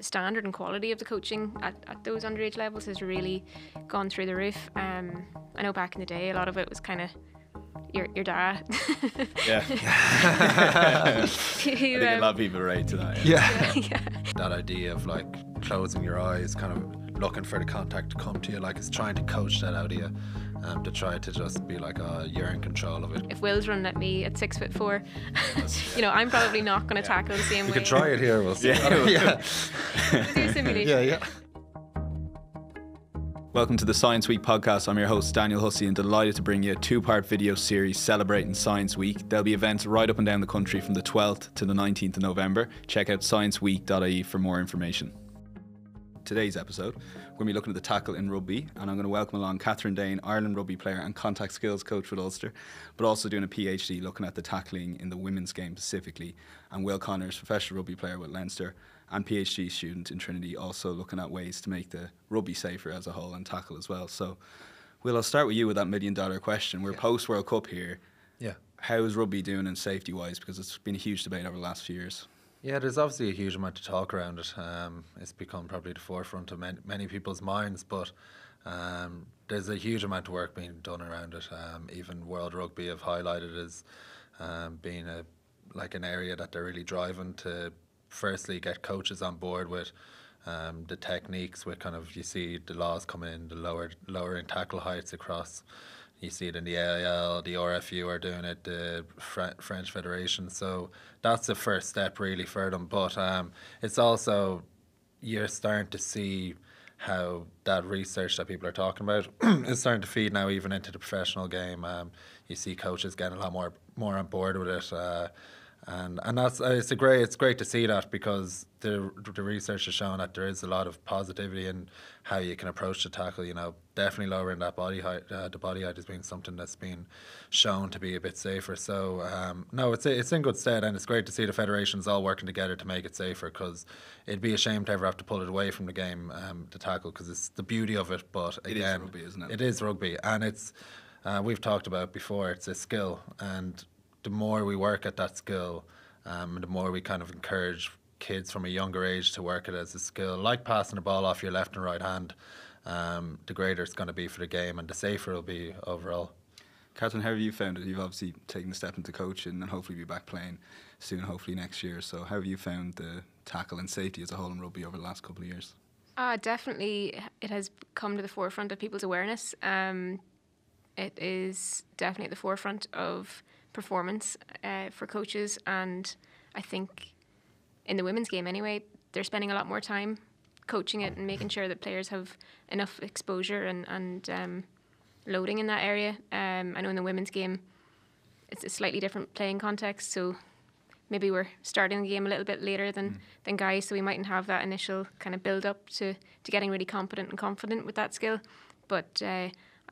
the standard and quality of the coaching at those underage levels has really gone through the roof. I know back in the day, a lot of it was kind of your dad. Yeah. I think a lot of people relate to that. Yeah. Yeah. That idea of like closing your eyes, kind of looking for the contact to come to you, like it's trying to coach that out of you, to try to just be like, oh, you're in control of it. If Will's running at me at 6'4", I'm probably not going to tackle the same way. We could try it here, we'll see. Yeah. Do a simulation. Yeah. Welcome to the Science Week podcast. I'm your host, Daniel Hussey, and delighted to bring you a two-part video series celebrating Science Week. There'll be events right up and down the country from the 12th to the 19th of November. Check out scienceweek.ie for more information. Today's episode, we're going to be looking at the tackle in rugby, and I'm going to welcome along Catherine Dane, Ireland rugby player and contact skills coach with Ulster, but also doing a PhD looking at the tackling in the women's game specifically, and Will Connors, professional rugby player with Leinster and PhD student in Trinity, also looking at ways to make the rugby safer as a whole and tackle as well. So, Will, I'll start with you with that $1 million question. We're post-World Cup here. Yeah. How is rugby doing in safety-wise? Because it's been a huge debate over the last few years. Yeah, there's obviously a huge amount to talk around it. It's become probably the forefront of many people's minds, but there's a huge amount of work being done around it. Even World Rugby have highlighted it as being an area that they're really driving to firstly get coaches on board with the techniques, with kind of, you see the laws coming in, the lowering tackle heights across. You see it in the AIL, the RFU are doing it, the French Federation. So that's the first step really for them. But it's also, you're starting to see how that research that people are talking about is starting to feed now even into the professional game. You see coaches getting a lot more on board with it. And that's it's great to see that, because the research has shown that there is a lot of positivity in how you can approach the tackle. Definitely lowering that body height. The body height has been something that's been shown to be a bit safer. So no, it's in good stead, and it's great to see the federations all working together to make it safer, because it'd be a shame to ever have to pull it away from the game, the tackle, because it's the beauty of it. But again, it is rugby, isn't it? It is rugby, and it's we've talked about before. It's a skill, and the more we work at that skill, the more we kind of encourage kids from a younger age to work it as a skill, like passing the ball off your left and right hand, the greater it's going to be for the game, and the safer it'll be overall. Catherine, how have you found it? You've obviously taken a step into coaching and hopefully be back playing soon, hopefully next year. So how have you found the tackle and safety as a whole in rugby over the last couple of years? Definitely, it has come to the forefront of people's awareness. It is definitely at the forefront of performance for coaches, and I think in the women's game anyway, they're spending a lot more time coaching it and making sure that players have enough exposure and loading in that area. I know in the women's game it's a slightly different playing context, so maybe we're starting the game a little bit later than guys, so we mightn't have that initial kind of build up to getting really competent and confident with that skill. But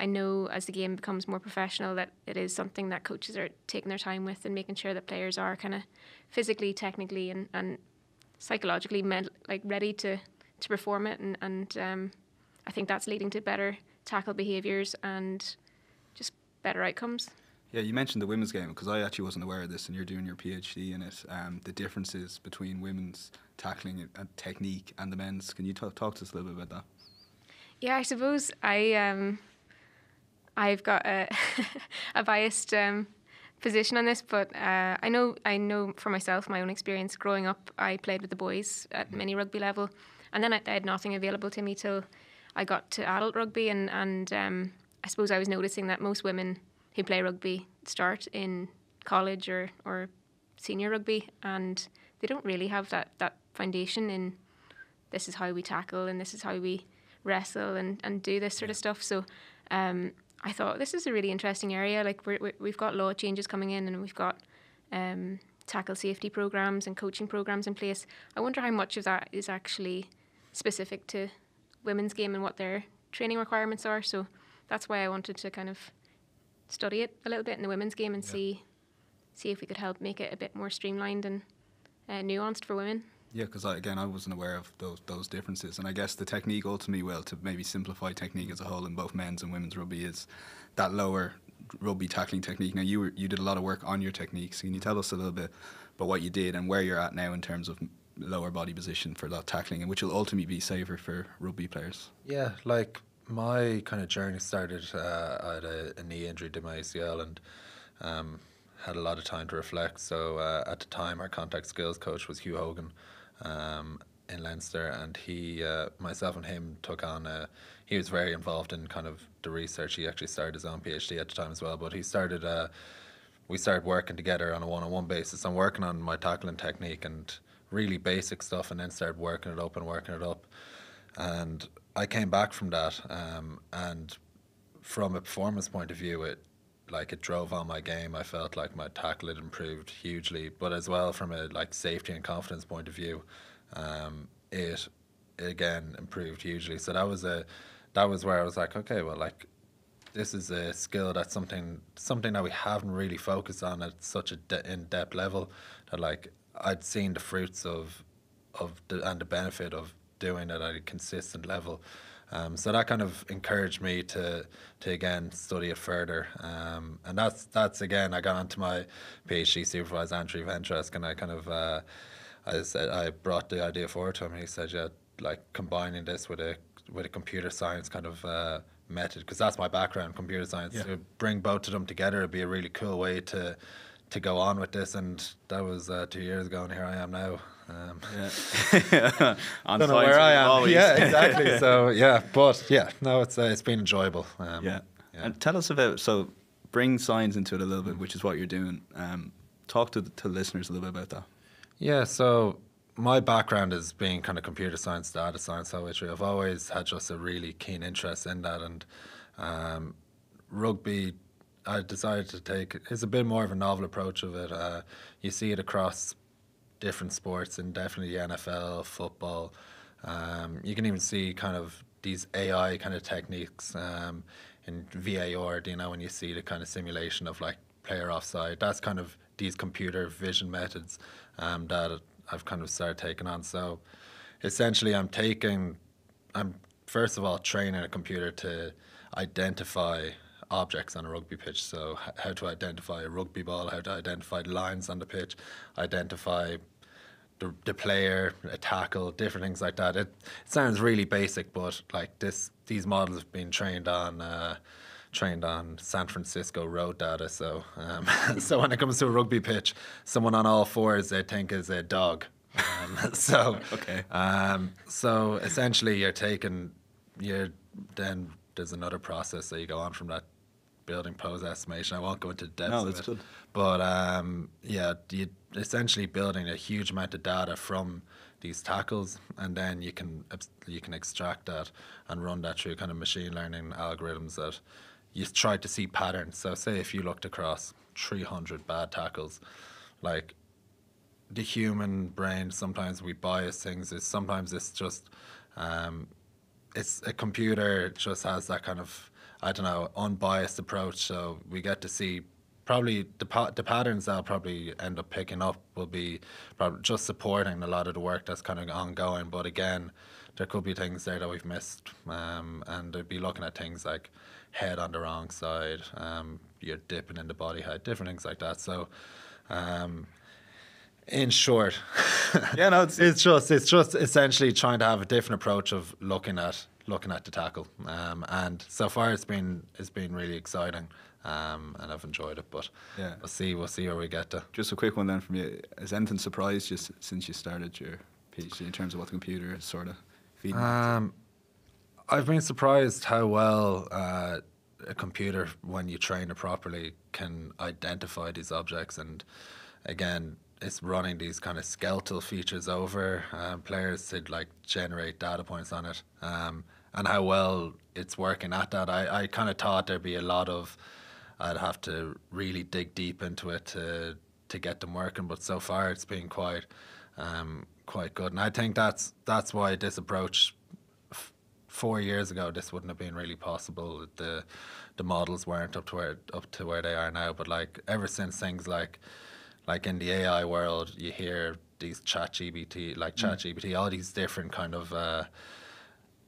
I know as the game becomes more professional that it is something that coaches are taking their time with, and making sure that players are kind of physically, technically and psychologically ready to perform it. And I think that's leading to better tackle behaviours and just better outcomes. Yeah, you mentioned the women's game, because I actually wasn't aware of this, and you're doing your PhD in it, the differences between women's tackling and technique and the men's. Can you talk to us a little bit about that? Yeah, I suppose I've got a biased position on this, but I know for myself, my own experience growing up, I played with the boys at mini rugby level, and then I had nothing available to me till I got to adult rugby, and I suppose I was noticing that most women who play rugby start in college or senior rugby, and they don't really have that foundation in this is how we tackle and this is how we wrestle and do this sort of stuff. So I thought this is a really interesting area. Like we've got law changes coming in, and we've got tackle safety programs and coaching programs in place. I wonder how much of that is actually specific to women's game and what their training requirements are. So that's why I wanted to kind of study it a little bit in the women's game and see if we could help make it a bit more streamlined and nuanced for women. Yeah, because I wasn't aware of those differences, and I guess the technique ultimately, well, to maybe simplify technique as a whole in both men's and women's rugby, is that lower rugby tackling technique. Now you did a lot of work on your techniques. Can you tell us a little bit about what you did and where you're at now in terms of lower body position for that tackling, and which will ultimately be safer for rugby players. Yeah, like my kind of journey started, I had a knee injury to my ACL, and had a lot of time to reflect. So at the time, our contact skills coach was Hugh Hogan in Leinster, and he, myself and him took on, he was very involved in kind of the research. He actually started his own PhD at the time as well, but he started, we started working together on a one-on-one basis. I'm working on my tackling technique and really basic stuff, and then started working it up and working it up. And I came back from that, and from a performance point of view, it drove on my game. I felt like my tackle had improved hugely, but as well from a like safety and confidence point of view, it again improved hugely. So that was where I was like, okay, well, like this is a skill that's something that we haven't really focused on at such a in-depth level, that like I'd seen the fruits of and the benefit of doing it at a consistent level. So that kind of encouraged me to again study it further, and that's again, I got onto my PhD supervisor Andrew Ventresk, and I kind of I brought the idea forward to him, and he said, yeah, like combining this with a computer science kind of method, because that's my background, computer science. Yeah. To bring both of them together would be a really cool way to go on with this, and that was 2 years ago, and here I am now. Yeah. On Don't know science, where I am. always. Yeah, exactly. So yeah, but yeah, no, it's been enjoyable. Yeah. And tell us about, so bring science into it a little bit, which is what you're doing. Talk to listeners a little bit about that. Yeah, so my background is being kind of computer science, data science, poetry. I've always had just a really keen interest in that, and rugby, I decided to take, it's a bit more of a novel approach of it. You see it across different sports, and definitely the NFL, football. You can even see kind of these AI kind of techniques in VAR, you know, when you see the kind of simulation of like player offside. That's kind of these computer vision methods that I've kind of started taking on. So essentially I'm first of all training a computer to identify objects on a rugby pitch. So how to identify a rugby ball, how to identify lines on the pitch, identify the player, a tackle, different things like that. It sounds really basic, but like these models have been trained on San Francisco road data. So so when it comes to a rugby pitch, someone on all fours they think is a dog. Okay. So essentially then there's another process that you go on from that, building pose estimation. I won't go into depth of that's it. good. But yeah, you essentially building a huge amount of data from these tackles, and then you can extract that and run that through kind of machine learning algorithms that you try to see patterns. So say if you looked across 300 bad tackles, like the human brain, sometimes we bias things. Sometimes it's just it's a computer just has that kind of, I don't know, unbiased approach. So we get to see probably the patterns that I'll probably end up picking up will be probably just supporting a lot of the work that's kind of ongoing. But again, there could be things there that we've missed, and they'd be looking at things like head on the wrong side, you're dipping in the body height, different things like that. So in short, Yeah, no, it's just essentially trying to have a different approach of looking at the tackle, and so far it's been really exciting, and I've enjoyed it. But Yeah. we'll see where we get to. Just a quick one then from you. Has anything surprised you since you started your PhD in terms of what the computer is sort of feeding back to? I've been surprised how well a computer, when you train it properly, can identify these objects. And again, it's running these kind of skeletal features over players to like generate data points on it, and how well it's working at that. I kind of thought there'd be a lot of, I'd have to really dig deep into it to get them working, but so far it's been quite good. And I think that's why this approach, 4 years ago, this wouldn't have been really possible. The models weren't up to where they are now. But like ever since things like in the AI world, you hear these ChatGPT, all these different kind of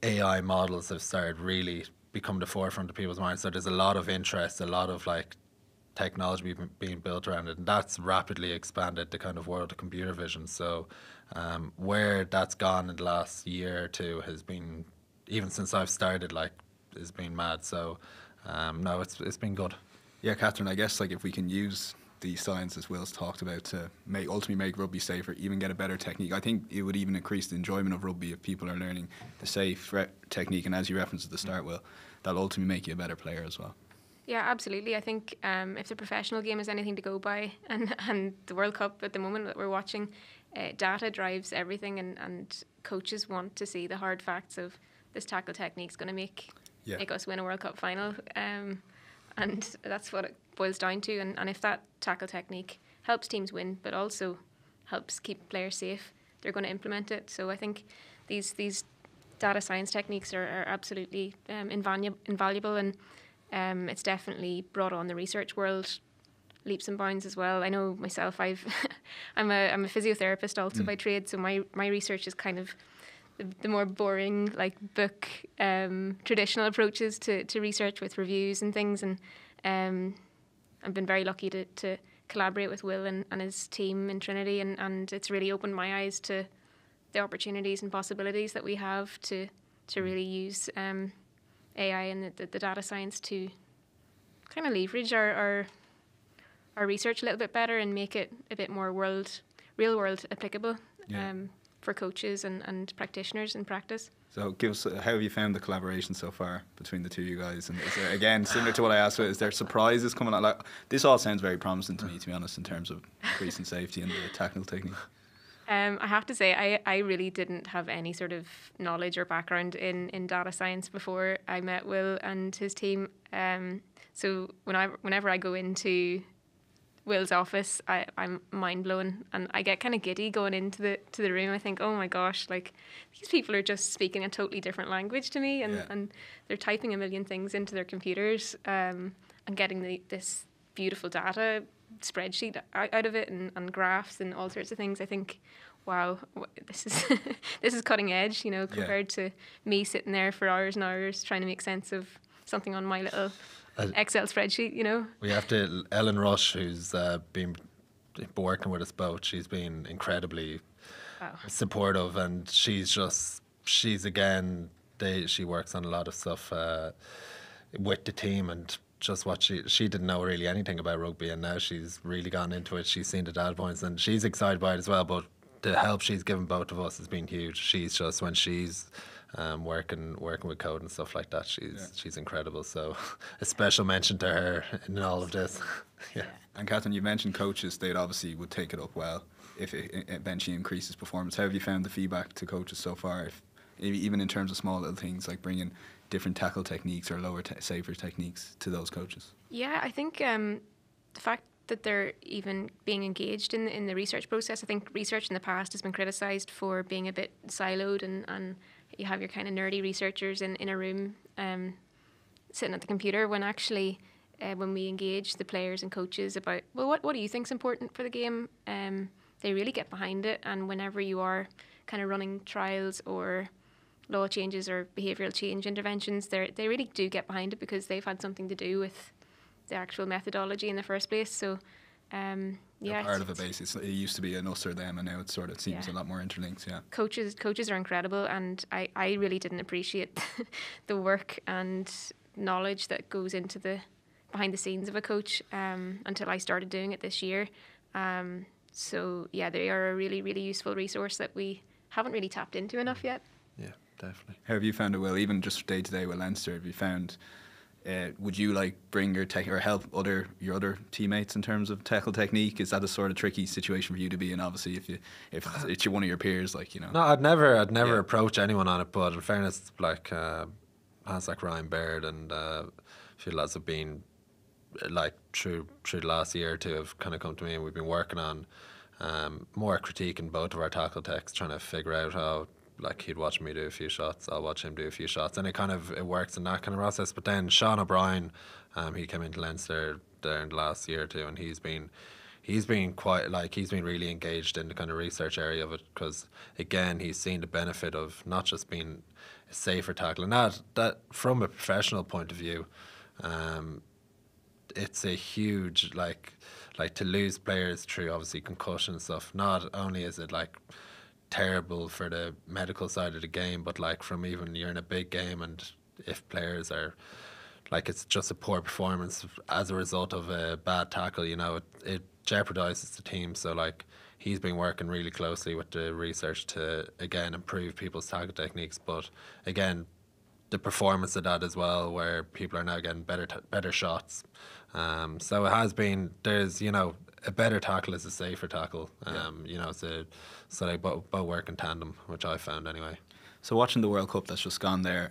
AI models have started really become the forefront of people's minds. So there's a lot of interest, a lot of like technology being built around it, and that's rapidly expanded the kind of world of computer vision. So where that's gone in the last year or two has been, even since I've started, like, has been mad. So no, it's been good. Yeah, Catherine, I guess like if we can use the science as Will's talked about to ultimately make rugby safer, even get a better technique, I think it would even increase the enjoyment of rugby if people are learning the safe technique, and as you referenced at the start, Will, that'll ultimately make you a better player as well. Yeah, absolutely. I think if the professional game is anything to go by, and the World Cup at the moment that we're watching, data drives everything, and coaches want to see the hard facts of this tackle technique's going to make us win a World Cup final. And that's what it boils down to. And if that tackle technique helps teams win, but also helps keep players safe, they're going to implement it. So I think these data science techniques are absolutely invaluable, and it's definitely brought on the research world leaps and bounds as well. I know myself, I'm a physiotherapist also by trade, so my research is kind of the more boring, like book traditional approaches to research with reviews and things. And I've been very lucky to collaborate with Will and his team in Trinity, and it's really opened my eyes to the opportunities and possibilities that we have to really use AI and the data science to kind of leverage our research a little bit better and make it a bit more real world applicable for coaches and practitioners in practice. So give us, how have you found the collaboration so far between the two of you guys? And is there, again, similar to what I asked, is there surprises coming out? Like, this all sounds very promising to me, to be honest, in terms of increasing safety and the tackle technique. I have to say, I really didn't have any sort of knowledge or background in data science before I met Will and his team. So whenever I go into Will's office, I'm mind blown, and I get kind of giddy going into the room. I think, oh my gosh, like, these people are just speaking a totally different language to me, and they're typing a million things into their computers and getting this beautiful data spreadsheet out of it, and graphs and all sorts of things. I think, wow, this is cutting edge, compared to me sitting there for hours and hours trying to make sense of something on my little Excel spreadsheet, We have to, Ellen Rush, who's been working with us both, she's been incredibly supportive, and she works on a lot of stuff with the team, and just what she didn't know really anything about rugby, and now she's really gone into it. She's seen the data points and she's excited by it as well, but the help she's given both of us has been huge. She's just, when she's working with code and stuff like that, she's incredible. So a special mention to her in all of this. Yeah. And Catherine, you mentioned coaches, they obviously would take it up well if it eventually increases performance. How have you found the feedback to coaches so far, even in terms of small little things like bringing different tackle techniques or lower safer techniques to those coaches? Yeah, I think the fact that they're even being engaged in the research process. I think research in the past has been criticised for being a bit siloed, and you have your kind of nerdy researchers in a room sitting at the computer, when actually when we engage the players and coaches about, well, what do you think is important for the game, they really get behind it. And whenever you are kind of running trials or law changes or behavioural change interventions, they really do get behind it, because they've had something to do with the actual methodology in the first place. So part of a basis. It used to be an us or them, and now it sort of seems a lot more interlinked. Coaches are incredible, and I really didn't appreciate the work and knowledge that goes into the behind the scenes of a coach until I started doing it this year. So they are a really, really useful resource that we haven't really tapped into enough yet. Yeah, definitely. How have you found it, Will? Even just day to day with Leinster, have you found? Would you like bring your or help your other teammates in terms of tackle technique? Is that a sort of tricky situation for you to be in? Obviously, if it's one of your peers, No, I'd never approach anyone on it. But in fairness, hands like Ryan Baird and a few lads have been through the last year or two have kind of come to me, and we've been working on more critiquing both of our tackle techs, trying to figure out how. He'd watch me do a few shots, I'll watch him do a few shots, and it works in that kind of process. But then Sean O'Brien, he came into Leinster there in the last year or two, and he's been he's been really engaged in the kind of research area of it, because again he's seen the benefit of not just being a safer tackle, and that from a professional point of view, it's a huge like to lose players through obviously concussion stuff. Not only is it like terrible for the medical side of the game, but like from even you're in a big game, and if players are like, it's just a poor performance as a result of a bad tackle, you know, it jeopardizes the team. So like he's been working really closely with the research to again improve people's tackle techniques, but again the performance of that as well, where people are now getting better shots. So it has been, there's, you know, a better tackle is a safer tackle. You know, so they both work in tandem, which I found anyway. So watching the World Cup that's just gone there,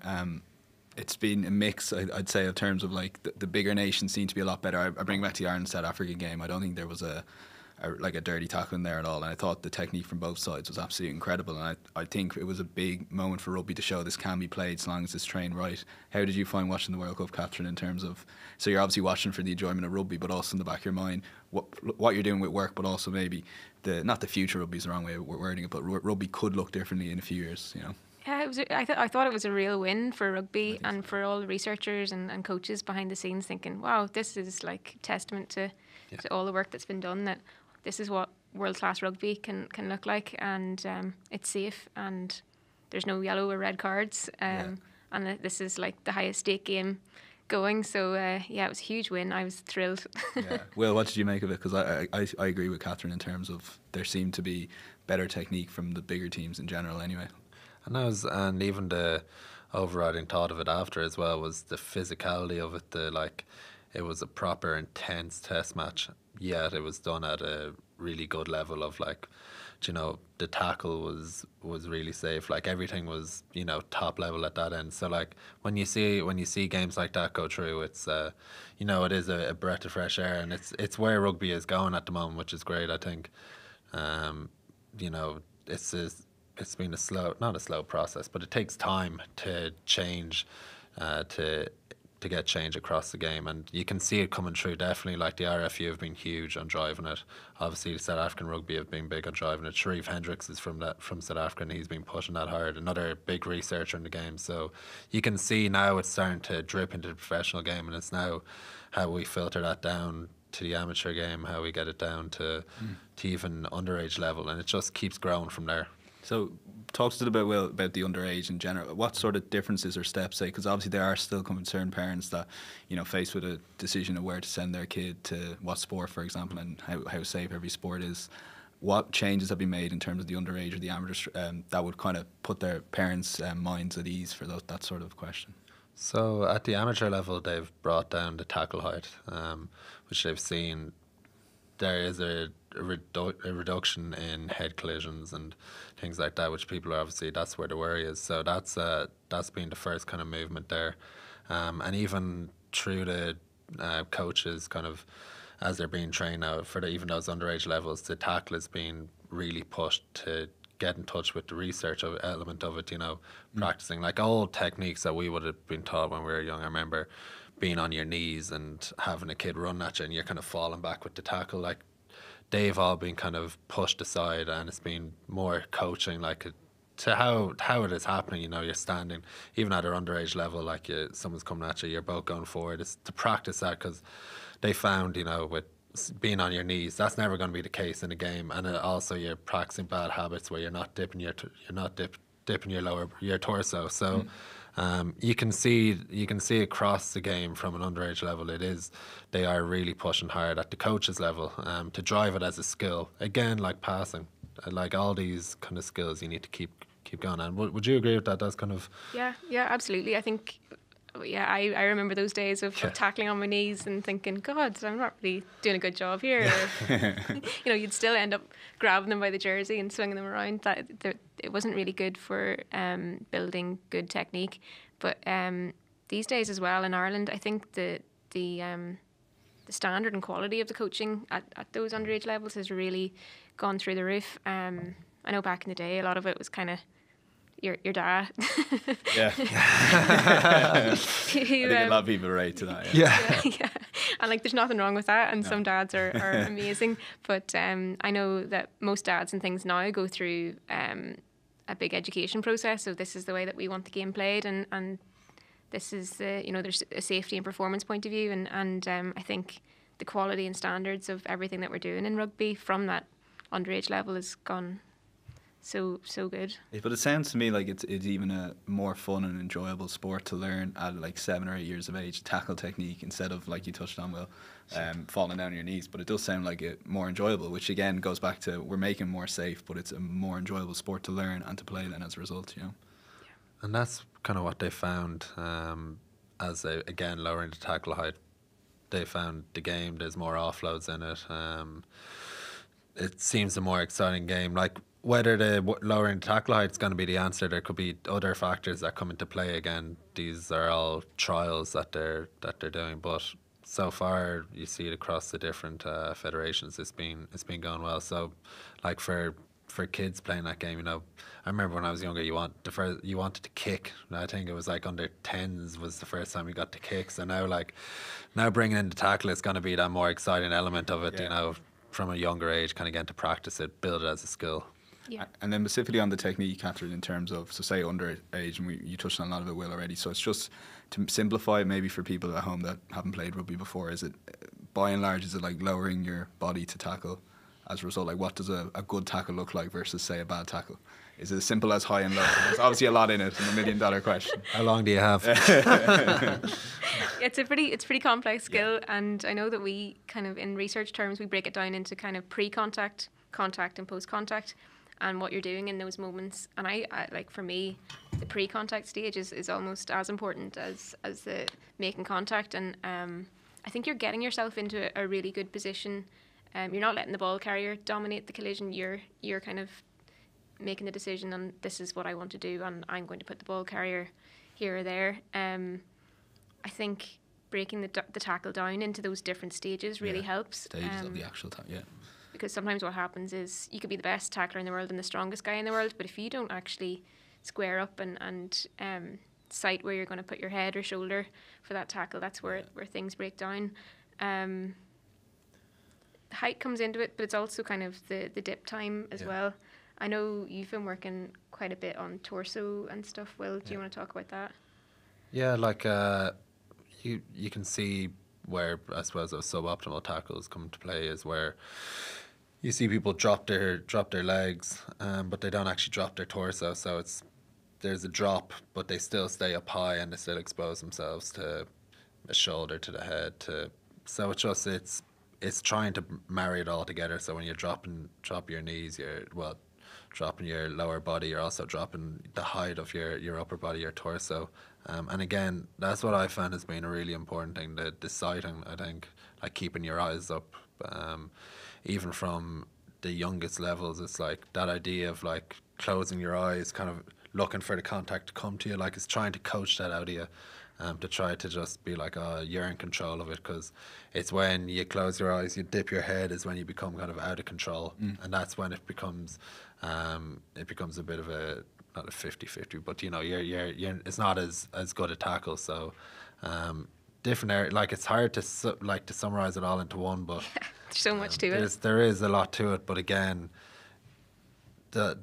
it's been a mix, I'd say, in terms of like the bigger nations seem to be a lot better. I bring back the Ireland-South Africa game. I don't think there was a dirty tackle in there at all, and I thought the technique from both sides was absolutely incredible, and I think it was a big moment for rugby to show this can be played as long as it's trained right. How did you find watching the World Cup, Catherine, in terms of, so you're obviously watching for the enjoyment of rugby, but also in the back of your mind what you're doing with work, but also maybe not the future rugby is the wrong way of wording it, but rugby could look differently in a few years, you know? Yeah, I thought it was a real win for rugby and for all the researchers and coaches behind the scenes, thinking, wow, this is like testament to all the work that's been done, that this is what world-class rugby can look like, and it's safe, and there's no yellow or red cards, and this is like the highest stake game going. So it was a huge win. I was thrilled. Will, what did you make of it? Because I agree with Catherine in terms of there seemed to be better technique from the bigger teams in general anyway. And even the overriding thought of it after as well was the physicality of it. It was a proper intense test match, yet it was done at a really good level of like, you know, the tackle was really safe. Like everything was, you know, top level at that end. So like when you see games like that go through, it's you know, it is a breath of fresh air, and it's where rugby is going at the moment, which is great. I think you know, it's been not a slow process, but it takes time to change, to get change across the game, and you can see it coming through. Definitely, like the RFU have been huge on driving it. Obviously, the South African rugby have been big on driving it. Sharif Hendricks is from South Africa, and he's been pushing that hard. Another big researcher in the game. So you can see now it's starting to drip into the professional game, and it's now how we filter that down to the amateur game, how we get it down to even underage level, and it just keeps growing from there. So talk to us a bit, Will, about the underage in general. What sort of differences or steps, say, because obviously there are still concerned parents that, you know, faced with a decision of where to send their kid to what sport, for example, and how safe every sport is. What changes have been made in terms of the underage or the amateur that would kind of put their parents' minds at ease for that sort of question? So at the amateur level, they've brought down the tackle height, which they've seen there is a reduction in head collisions and things like that, which people are obviously, that's where the worry is. So that's been the first kind of movement there, and even through the coaches kind of as they're being trained now for even those underage levels, the tackle is being really pushed to get in touch with the research element of it, you know, practicing like old techniques that we would have been taught when we were young. I remember being on your knees and having a kid run at you and you're kind of falling back with the tackle. Like they've all been kind of pushed aside, and it's been more coaching like to how it is happening. You know, you're standing even at an underage level, like someone's coming at you, you're both going forward. It's to practice that, because they found, you know, with being on your knees, that's never going to be the case in a game. And also you're practicing bad habits where you're not dipping your torso. So you can see across the game from an underage level, they are really pushing hard at the coaches level to drive it as a skill. Again, like passing, like all these kind of skills you need to keep going on. Would you agree with that? That's kind of yeah, absolutely. I think I remember those days of tackling on my knees and thinking, God, I'm not really doing a good job here. Or, you know, you'd still end up grabbing them by the jersey and swinging them around. It wasn't really good for building good technique. But these days as well in Ireland, I think the standard and quality of the coaching at those underage levels has really gone through the roof. I know back in the day, a lot of it was kind of your dad. Yeah. I think a lot of people relate to that. Yeah. And like, there's nothing wrong with that. And some dads are amazing. But I know that most dads and things now go through a big education process. So this is the way that we want the game played. And this is the, there's a safety and performance point of view, and I think the quality and standards of everything that we're doing in rugby from that underage level has gone so good. But it sounds to me like it's even a more fun and enjoyable sport to learn at like 7 or 8 years of age, tackle technique, instead of, like you touched on, Will, falling down on your knees. But it does sound like it more enjoyable, which again goes back to we're making more safe, but it's a more enjoyable sport to learn and to play then as a result, you know. And that's kind of what they found as they, again, lowering the tackle height. They found the game, there's more offloads in it. It seems a more exciting game. Like, whether the lowering the tackle height is going to be the answer, there could be other factors that come into play. Again, these are all trials that they're doing, but so far you see it across the different federations. It's been going well. So, like for kids playing that game, I remember when I was younger, you wanted to kick. I think it was like under 10s was the first time we got to kick. So now bringing in the tackle is going to be that more exciting element of it. From a younger age, kind of getting to practice it, build it as a skill. Yeah. And then specifically on the technique, Catherine, in terms of, so say underage, and you touched on a lot of it, Will, already. So it's just to simplify it maybe for people at home that haven't played rugby before. Is it, by and large, is it like lowering your body to tackle? As a result, like what does a good tackle look like versus, say, a bad tackle? Is it as simple as high and low? There's obviously a lot in it, and $1 million question. How long do you have? It's a pretty complex skill, and I know that we kind of, in research terms, we break it down into kind of pre-contact, contact, and post-contact, and what you're doing in those moments. And I like, for me, the pre-contact stage is almost as important as the making contact, and I think you're getting yourself into a really good position. You're not letting the ball carrier dominate the collision. You're kind of making the decision on, this is what I want to do, and I'm going to put the ball carrier here or there. I think breaking the tackle down into those different stages really helps. Stages of the actual tackle, yeah. Because sometimes what happens is you could be the best tackler in the world and the strongest guy in the world, but if you don't actually square up and sight where you're going to put your head or shoulder for that tackle, that's where things break down. Height comes into it, but it's also kind of the dip time as well. I know you've been working quite a bit on torso and stuff. Will, do you want to talk about that? Yeah, like you can see where, I suppose, those suboptimal tackles come into play is where you see people drop their legs, but they don't actually drop their torso. So there's a drop, but they still stay up high and they still expose themselves to a shoulder, to the head. So it's trying to marry it all together. So when you drop your knees, you're dropping your lower body, you're also dropping the height of your upper body, your torso. And again, that's what I found has been a really important thing, the sighting, I think, like keeping your eyes up. Even from the youngest levels, it's like that idea of like closing your eyes, kind of looking for the contact to come to you, like it's trying to coach that out of you. To try to just be like, oh, you're in control of it, because it's when you close your eyes, you dip your head, is when you become kind of out of control. And that's when it becomes a bit of a, not a 50-50, but you're it's not as good a tackle. So different area, like it's hard to summarize it all into one, but there's so much to it. There is a lot to it, but again,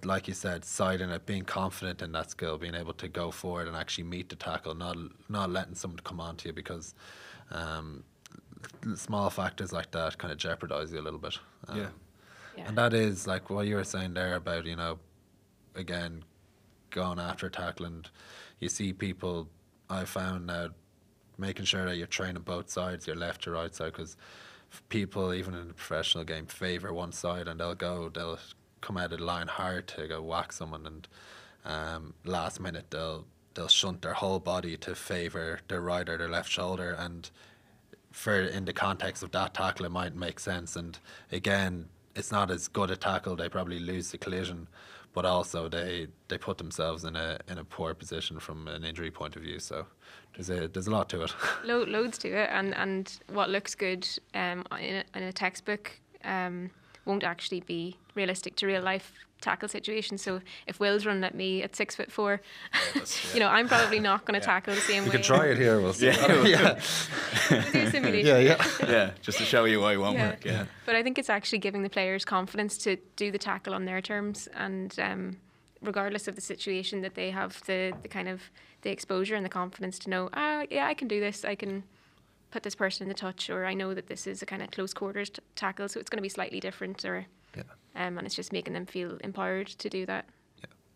like you said, sighting it, being confident in that skill, being able to go forward and actually meet the tackle, not letting someone come onto you, because small factors like that kind of jeopardize you a little bit. And that is like what you were saying there about, again, going after a tackle, and you see people, I found now, making sure that you're training both sides, your left to right side, because people, even in the professional game, favour one side, and they'll come out of the line hard to go whack someone, and last minute they'll shunt their whole body to favour their right or their left shoulder, and in the context of that tackle it might make sense. And again, it's not as good a tackle, they probably lose the collision, but also they put themselves in a poor position from an injury point of view. So there's a lot to it. Loads to it, and what looks good in a textbook won't actually be realistic to real life tackle situations. So if Will's running at me at 6'4", I'm probably not going to tackle the same way. You can try it here, we'll see. We'll do a simulation. Yeah, just to show you why it won't work. But I think it's actually giving the players confidence to do the tackle on their terms, and regardless of the situation, that they have the kind of the exposure and the confidence to know, yeah, I can do this. I can put this person in the touch, or I know that this is a kind of close quarters tackle, so it's going to be slightly different, or and it's just making them feel empowered to do that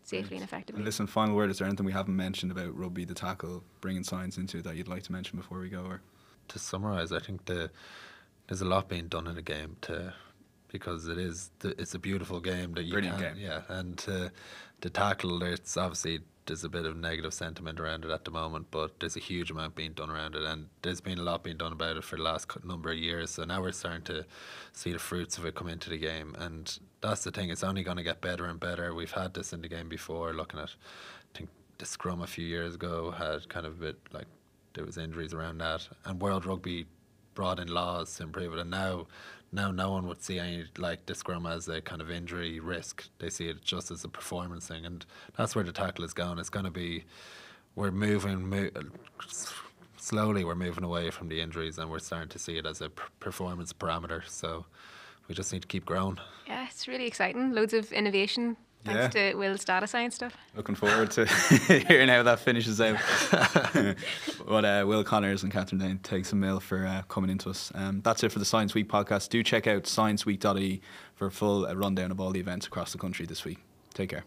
safely and effectively. And listen, final word, is there anything we haven't mentioned about rugby, the tackle, bringing science into it that you'd like to mention before we go? Or to summarise, I think there's a lot being done in the game because it's a beautiful game that you Brilliant can, game. yeah, and the tackle, it's obviously there's a bit of negative sentiment around it at the moment, but there's a huge amount being done around it, and there's been a lot being done about it for the last number of years. So now we're starting to see the fruits of it come into the game, and that's the thing. It's only going to get better and better. We've had this in the game before. Looking at, I think the scrum a few years ago had kind of a bit like there was injuries around that, and World Rugby brought in laws to improve it, and now no one would see any like the scrum as a kind of injury risk. They see it just as a performance thing, and that's where the tackle is going. It's going to be, slowly we're moving away from the injuries, and we're starting to see it as a performance parameter. So we just need to keep growing. Yeah, it's really exciting. Loads of innovation thanks to Will's data science stuff. looking forward to hearing how that finishes out. But Will Connors and Catherine Dane, thanks a mil for coming into us. That's it for the Science Week podcast. Do check out scienceweek.ie for a full rundown of all the events across the country this week. Take care.